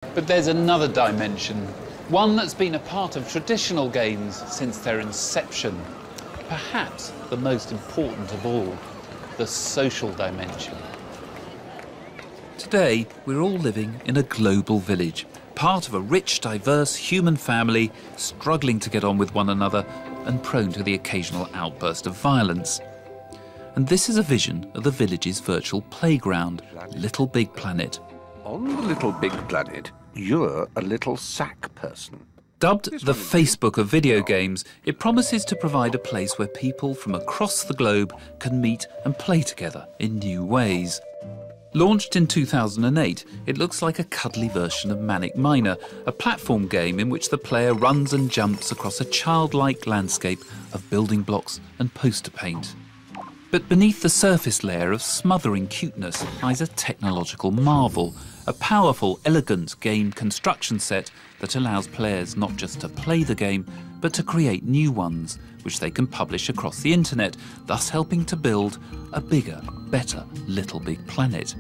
But there's another dimension, one that's been a part of traditional games since their inception. Perhaps the most important of all, the social dimension. Today, we're all living in a global village, part of a rich, diverse human family, struggling to get on with one another and prone to the occasional outburst of violence. And this is a vision of the village's virtual playground, Little Big Planet. On the Little Big Planet, you're a little sack person. Dubbed the Facebook of video games, it promises to provide a place where people from across the globe can meet and play together in new ways. Launched in 2008, it looks like a cuddly version of Manic Miner, a platform game in which the player runs and jumps across a childlike landscape of building blocks and poster paint. But beneath the surface layer of smothering cuteness lies a technological marvel, a powerful, elegant game construction set that allows players not just to play the game, but to create new ones, which they can publish across the internet, thus helping to build a bigger, better Little Big Planet.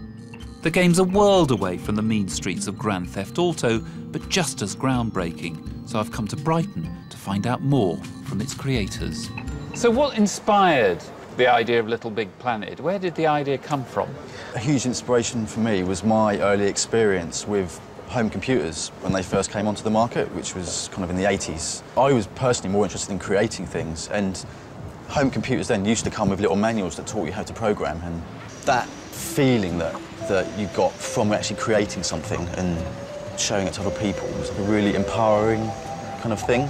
The game's a world away from the mean streets of Grand Theft Auto, but just as groundbreaking, so I've come to Brighton to find out more from its creators. So what inspired the idea of Little Big Planet? Where did the idea come from? A huge inspiration for me was my early experience with home computers when they first came onto the market, which was kind of in the 80s. I was personally more interested in creating things, and home computers then used to come with little manuals that taught you how to program, and that feeling that you got from actually creating something and showing it to other people was a really empowering kind of thing,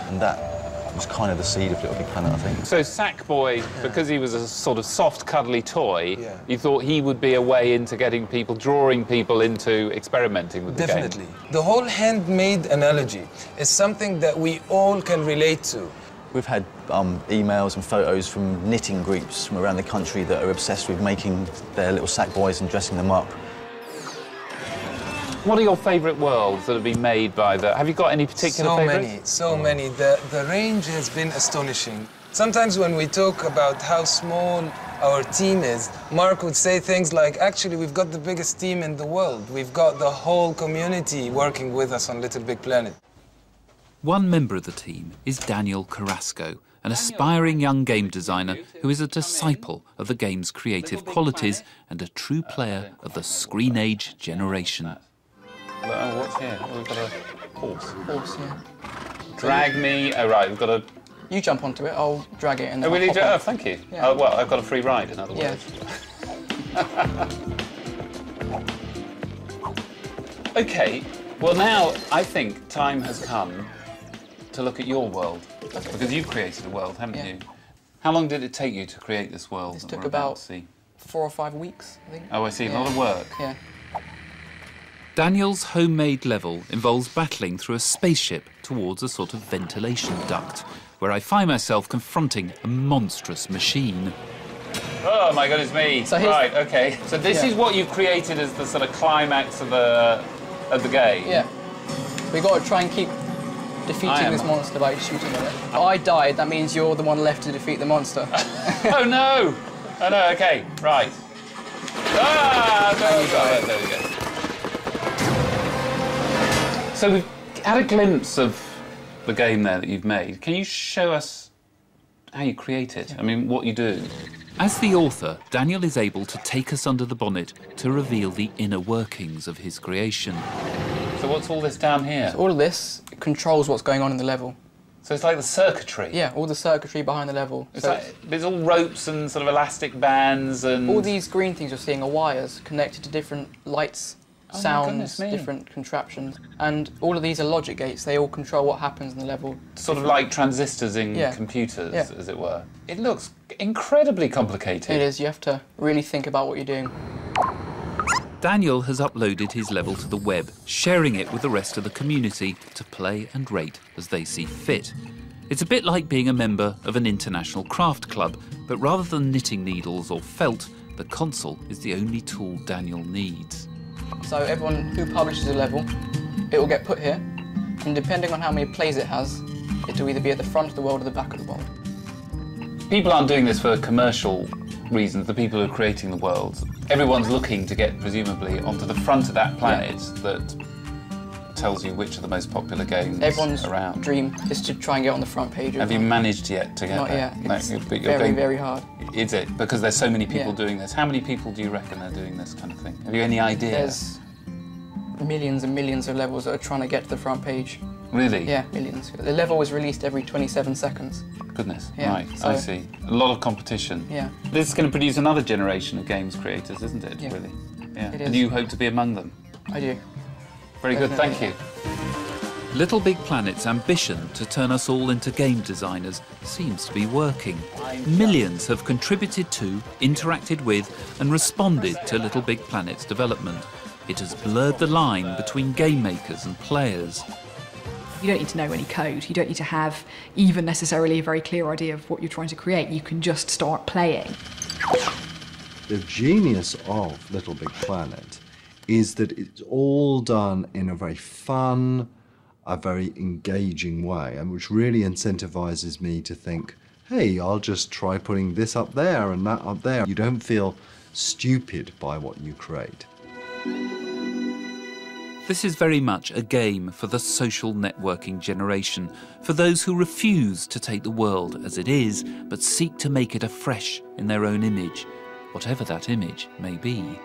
and that was kind of the seed of Little Big Planet, I think. So Sackboy, because he was a sort of soft, cuddly toy, you thought he would be a way into getting people, drawing people into experimenting with the game? Definitely. The whole handmade analogy is something that we all can relate to. We've had emails and photos from knitting groups from around the country that are obsessed with making their little Sackboys and dressing them up. What are your favourite worlds that have been made by the... Have you got any particular favourites? So many. The range has been astonishing. Sometimes when we talk about how small our team is, Mark would say things like, actually, we've got the biggest team in the world. We've got the whole community working with us on Little Big Planet. One member of the team is Daniel Carrasco, an aspiring young game designer who is a disciple of the game's creative qualities and a true player of the screen age generation. Oh, what's here? Oh, we've got a horse. Horse, yeah. Drag me. Oh, right, we've got a... You jump onto it, I'll drag it and then Oh, really? I'll Oh, thank you. Yeah. Oh, well, I've got a free ride, in other words. Yeah. OK, well, now I think time has come to look at your world. Okay. Because you've created a world, haven't you? How long did it take you to create this world? This took about 4 or 5 weeks, I think. Oh, I see. A lot of work. Yeah. Daniel's homemade level involves battling through a spaceship towards a sort of ventilation duct, where I find myself confronting a monstrous machine. Oh, my goodness me. So right, OK. So this is what you've created as the sort of climax of the game? Yeah. We've got to try and keep defeating this monster by shooting at it. I died, that means you're the one left to defeat the monster. Oh, no! Oh, no, OK, right. Ah! There we go. So we've had a glimpse of the game there that you've made. Can you show us how you create it? I mean, what you do? As the author, Daniel is able to take us under the bonnet to reveal the inner workings of his creation. So what's all this down here? So all of this controls what's going on in the level. So it's like the circuitry? Yeah, all the circuitry behind the level. There's all ropes and sort of elastic bands and... All these green things you're seeing are wires connected to different lights, sounds, different contraptions. And all of these are logic gates. They all control what happens in the level. Sort of like transistors in computers, as it were. It looks incredibly complicated. It is. You have to really think about what you're doing. Daniel has uploaded his level to the web, sharing it with the rest of the community to play and rate as they see fit. It's a bit like being a member of an international craft club, but rather than knitting needles or felt, the console is the only tool Daniel needs. So everyone who publishes a level, it will get put here, and depending on how many plays it has, it will either be at the front of the world or the back of the world. People aren't doing this for commercial reasons, the people who are creating the worlds. Everyone's looking to get, presumably, onto the front of that planet that tells you which are the most popular games Everyone's around. dream is to try and get on the front page. Have you managed yet to get Not there? yet. It's but you're very, very hard. Is it? Because there's so many people Yeah. doing this. How many people do you reckon are doing this kind of thing? Have you any idea? There's millions and millions of levels that are trying to get to the front page. Really? Yeah, millions. The level is released every 27 seconds. Goodness, Yeah, right, so- I see. A lot of competition. Yeah. This is going to produce another generation of games creators, isn't it, Yeah. really? Yeah. It And is. you hope to be among them? I do. Very good, thank Definitely. you. Little Big Planet's ambition to turn us all into game designers seems to be working. Millions have contributed to, interacted with and responded to Little Big Planet's development. It has blurred the line between game makers and players. You don't need to know any code. You don't need to have even necessarily a very clear idea of what you're trying to create. You can just start playing. The genius of Little Big Planet is that it's all done in a very fun, a very engaging way, and which really incentivizes me to think, hey, I'll just try putting this up there and that up there. You don't feel stupid by what you create. This is very much a game for the social networking generation, for those who refuse to take the world as it is, but seek to make it afresh in their own image, whatever that image may be.